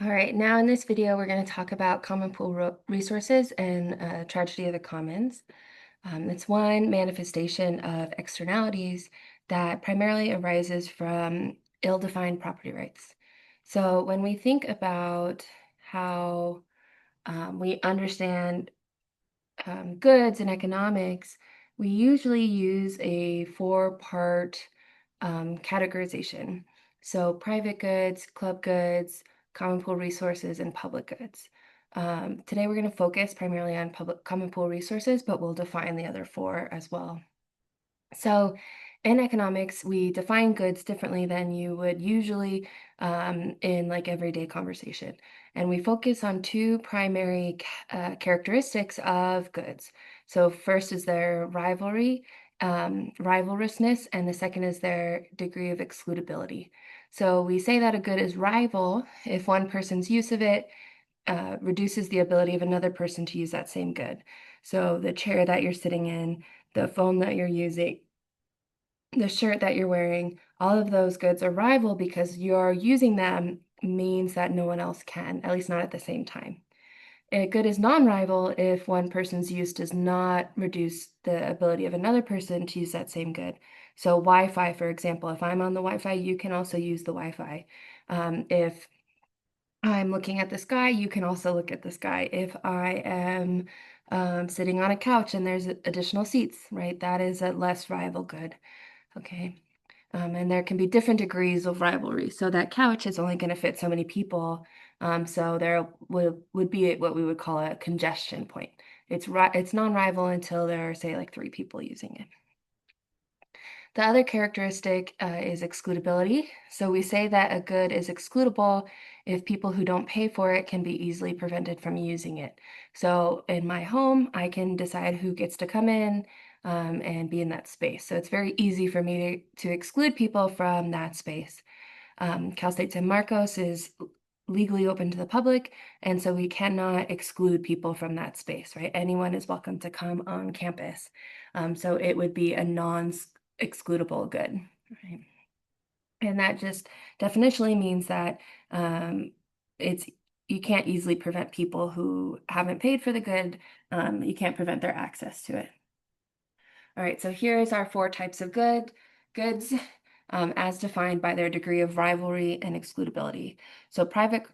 All right, now in this video, we're going to talk about common pool resources and tragedy of the commons. It's one manifestation of externalities that primarily arises from ill-defined property rights. So when we think about how we understand goods and economics, we usually use a four-part categorization. So private goods, club goods, common pool resources, and public goods. Today we're going to focus primarily on public common pool resources, but we'll define the other four as well. So in economics, we define goods differently than you would usually in like everyday conversation. And we focus on two primary characteristics of goods. So first is their rivalry, rivalrousness, and the second is their degree of excludability. So we say that a good is rival if one person's use of it reduces the ability of another person to use that same good. So the chair that you're sitting in, the phone that you're using, the shirt that you're wearing, all of those goods are rival because you're using them means that no one else can, at least not at the same time. A good is non-rival if one person's use does not reduce the ability of another person to use that same good. So Wi-Fi, for example, if I'm on the Wi-Fi, you can also use the Wi-Fi. If I'm looking at the sky, you can also look at the sky. If I am sitting on a couch and there's additional seats, right, that is a less rival good. Okay. And there can be different degrees of rivalry. So that couch is only going to fit so many people. So there would be what we would call a congestion point. It's non-rival until there are, say, like three people using it. The other characteristic is excludability. So we say that a good is excludable if people who don't pay for it can be easily prevented from using it. So in my home, I can decide who gets to come in and be in that space. So it's very easy for me to exclude people from that space. Cal State San Marcos is legally open to the public, and so we cannot exclude people from that space, right? Anyone is welcome to come on campus. So it would be a non-excludable good, right? And that just definitionally means that it's you can't easily prevent people who haven't paid for the good. You can't prevent their access to it. All right, so here's our four types of goods as defined by their degree of rivalry and excludability. So private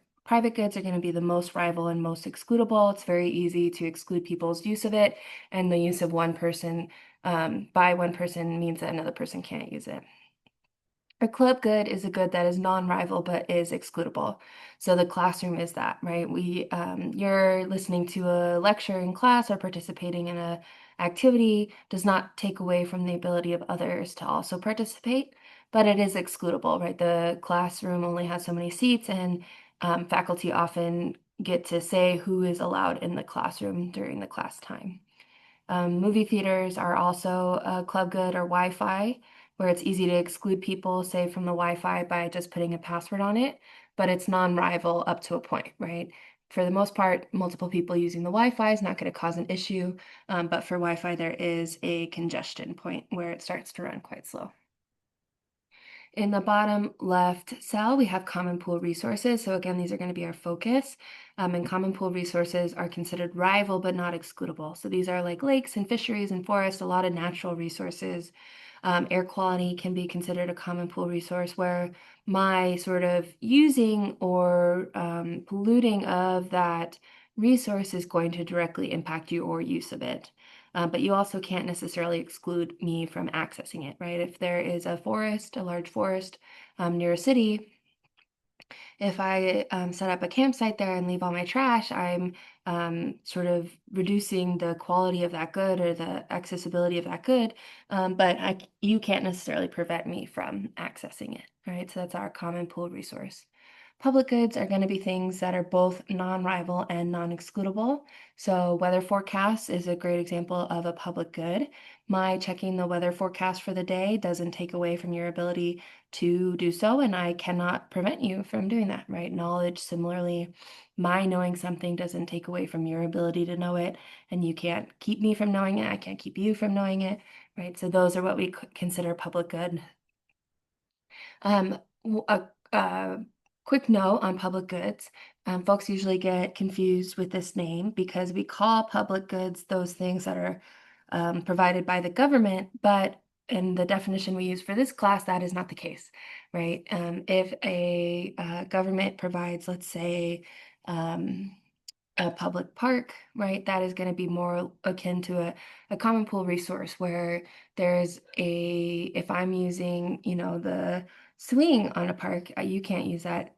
goods are going to be the most rival and most excludable. It's very easy to exclude people's use of it, and the use of one person by one person means that another person can't use it. A club good is a good that is non-rival but is excludable. So the classroom is that, right? You're listening to a lecture in class or participating in a activity does not take away from the ability of others to also participate, but it is excludable, right? The classroom only has so many seats, and faculty often get to say who is allowed in the classroom during the class time. Movie theaters are also a club good or Wi-Fi, where it's easy to exclude people, say, from the Wi-Fi by just putting a password on it, but it's non-rival up to a point, right? For the most part, multiple people using the Wi-Fi is not going to cause an issue, but for Wi-Fi, there is a congestion point where it starts to run quite slow. In the bottom left cell, we have common pool resources. So again, these are going to be our focus. And common pool resources are considered rival but not excludable. So these are like lakes and fisheries and forests, a lot of natural resources. Air quality can be considered a common pool resource where my sort of using or polluting of that resource is going to directly impact your use of it. But you also can't necessarily exclude me from accessing it, right? If there is a forest, a large forest near a city, if I set up a campsite there and leave all my trash, I'm sort of reducing the quality of that good or the accessibility of that good, but you can't necessarily prevent me from accessing it, right? So that's our common pool resource. Public goods are going to be things that are both non-rival and non-excludable. So weather forecasts is a great example of a public good. My checking the weather forecast for the day doesn't take away from your ability to do so, and I cannot prevent you from doing that, right? Knowledge, similarly, my knowing something doesn't take away from your ability to know it, and you can't keep me from knowing it. I can't keep you from knowing it, right? So those are what we consider public good. Um, w- a, Quick note on public goods. Folks usually get confused with this name because we call public goods those things that are provided by the government, but in the definition we use for this class, that is not the case, right? If a government provides, let's say, um, a public park, right? That is going to be more akin to a common pool resource where there's if I'm using, the swing on a park, you can't use that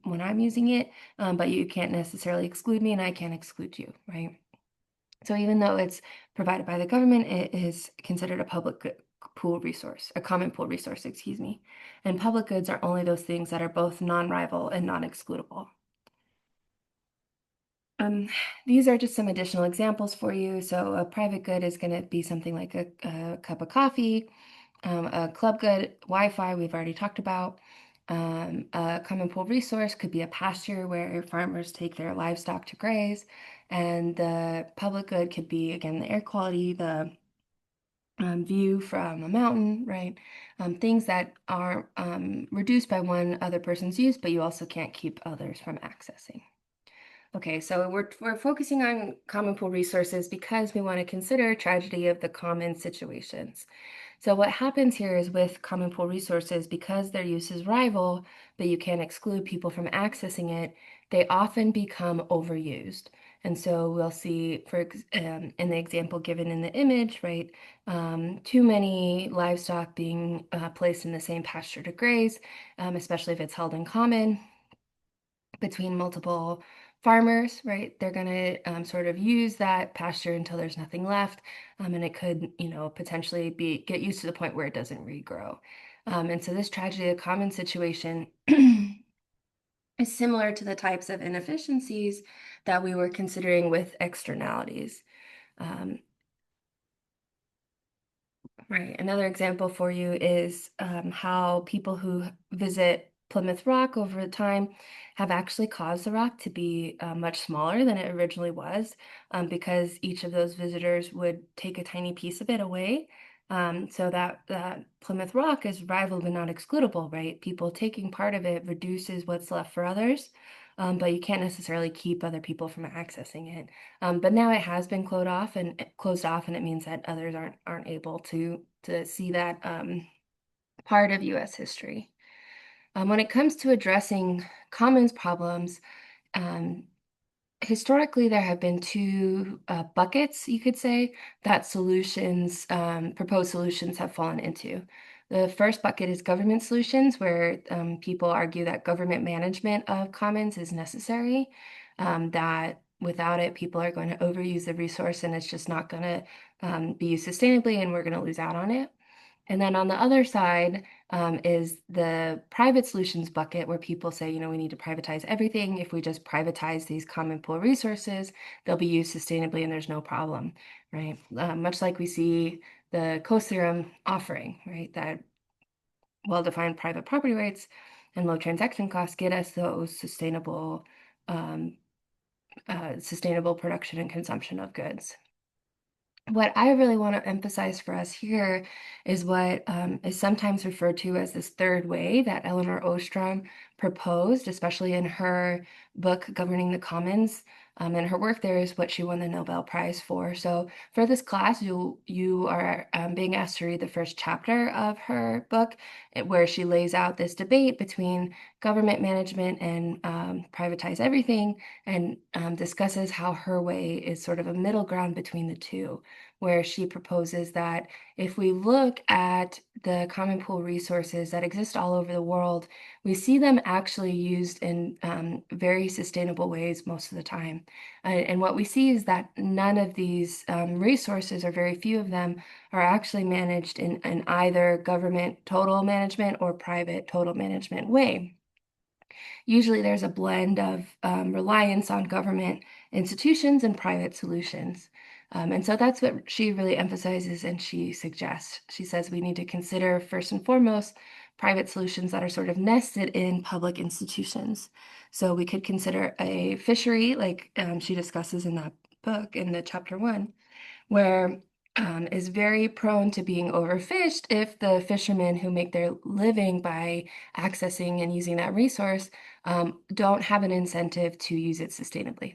when I'm using it, but you can't necessarily exclude me and I can't exclude you, right? So even though it's provided by the government, it is considered a pool resource, a common pool resource, excuse me. And public goods are only those things that are both non-rival and non-excludable. Um, these are just some additional examples for you. So a private good is going to be something like a cup of coffee, a club good, Wi-Fi, we've already talked about. A common pool resource could be a pasture where farmers take their livestock to graze. And the public good could be, again, the air quality, the view from a mountain, right? Things that are reduced by one other person's use, but you also can't keep others from accessing. Okay, so we're focusing on common pool resources because we want to consider tragedy of the common situations. So what happens here is with common pool resources, because their use is rival, but you can't exclude people from accessing it, they often become overused. And so we'll see, in the example given in the image, right, too many livestock being placed in the same pasture to graze, especially if it's held in common between multiple farmers, right? They're going to sort of use that pasture until there's nothing left, and it could, potentially get used to the point where it doesn't regrow. And so this tragedy, a common situation, is similar to the types of inefficiencies that we were considering with externalities. Um, Right. Another example for you is how people who visit Plymouth Rock over time have actually caused the rock to be much smaller than it originally was, because each of those visitors would take a tiny piece of it away. So that Plymouth Rock is rival but not excludable, right? People taking part of it reduces what's left for others, but you can't necessarily keep other people from accessing it. But now it has been closed off, and it means that others aren't able to see that part of U.S. history. When it comes to addressing commons problems, um, historically, there have been two buckets, you could say, that proposed solutions have fallen into. The first bucket is government solutions, where people argue that government management of commons is necessary, that without it, people are going to overuse the resource and it's just not going to be used sustainably and we're going to lose out on it. And then on the other side is the private solutions bucket where people say, we need to privatize everything. If we just privatize these common pool resources, they'll be used sustainably and there's no problem, right? Much like we see the Coase theorem offering, right? That well-defined private property rights and low transaction costs get us those um, sustainable production and consumption of goods. What I really want to emphasize for us here is what is sometimes referred to as this third way that Eleanor Ostrom proposed, especially in her book, Governing the Commons. And her work there is what she won the Nobel Prize for. So for this class, you are being asked to read the first chapter of her book, where she lays out this debate between government management and privatize everything, and discusses how her way is sort of a middle ground between the two, where she proposes that if we look at the common pool resources that exist all over the world, we see them actually used in very sustainable ways most of the time. And what we see is that none of these resources, or very few of them, are actually managed in either government total management or private total management way. Usually there's a blend of reliance on government institutions and private solutions. And so that's what she really emphasizes and she suggests. She says we need to consider first and foremost private solutions that are sort of nested in public institutions. So we could consider a fishery, like she discusses in that book in the chapter 1, where is very prone to being overfished if the fishermen who make their living by accessing and using that resource don't have an incentive to use it sustainably.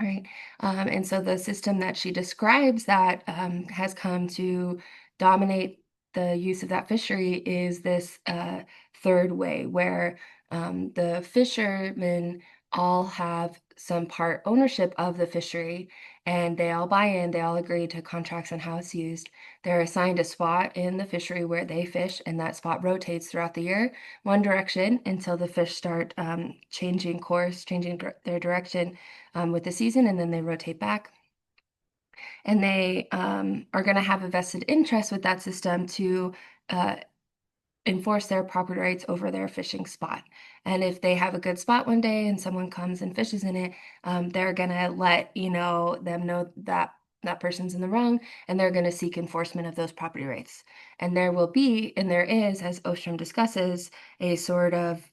Right. And so the system that she describes that has come to dominate the use of that fishery is this third way, where the fishermen all have some part ownership of the fishery and they all buy in, they all agree to contracts on how it's used. They're assigned a spot in the fishery where they fish, and that spot rotates throughout the year, one direction until the fish start changing course, changing their direction with the season, and then they rotate back. And they are going to have a vested interest with that system to uh, enforce their property rights over their fishing spot. And if they have a good spot one day and someone comes and fishes in it, they're gonna let them know that that person's in the wrong, and they're going to seek enforcement of those property rights. And there will be, and there is, as Ostrom discusses, a sort of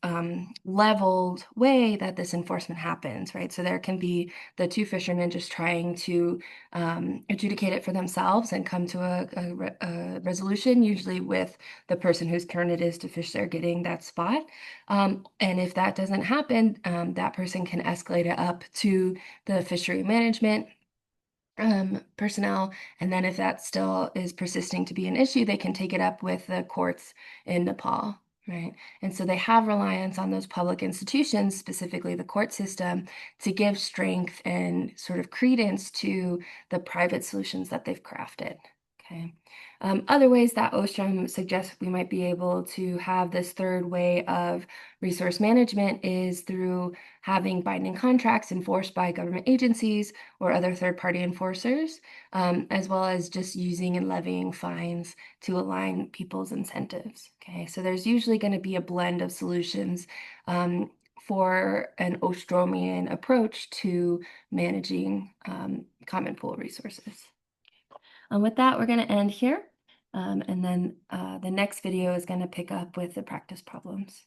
leveled way that this enforcement happens, right? So there can be the two fishermen just trying to adjudicate it for themselves and come to a resolution, usually with the person whose turn it is to fish there getting that spot. And if that doesn't happen, that person can escalate it up to the fishery management personnel. And then if that still is persisting to be an issue, they can take it up with the courts in Nepal. Right. And so they have reliance on those public institutions, specifically the court system, to give strength and sort of credence to the private solutions that they've crafted. Okay. Other ways that Ostrom suggests we might be able to have this third way of resource management is through having binding contracts enforced by government agencies or other third-party enforcers, as well as just using and levying fines to align people's incentives. Okay, so there's usually going to be a blend of solutions for an Ostromian approach to managing common pool resources. With that, we're going to end here. And then the next video is going to pick up with the practice problems.